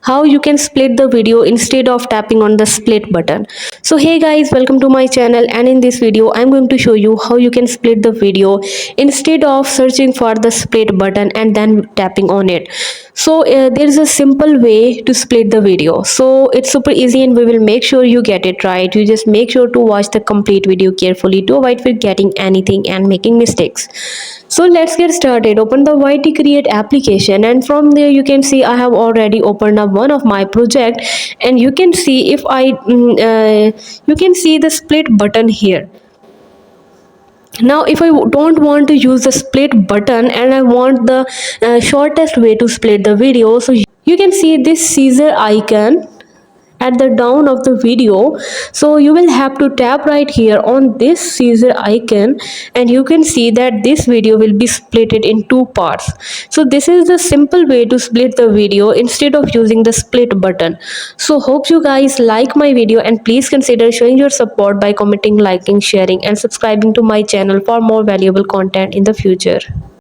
how you can split the video instead of tapping on the split button. So hey guys, welcome to my channel, and in this video I'm going to show you how you can split the video instead of searching for the split button and then tapping on it. So there is a simple way to split the video, so it's super easy and we will make sure you get it right. You just make sure to watch the complete video carefully to avoid forgetting anything and making mistakes. So let's get started. Open the Yt Creat application, and from there you can see I have already opened up one of my project, and you can see if you can see the split button here. Now if I don't want to use the split button and I want the shortest way to split the video, so you can see this scissor icon at the down of the video. So you will have to tap right here on this scissor icon, and you can see that this video will be splitted in two parts. So this is the simple way to split the video instead of using the split button. So hope you guys like my video, and please consider showing your support by commenting, liking, sharing and subscribing to my channel for more valuable content in the future.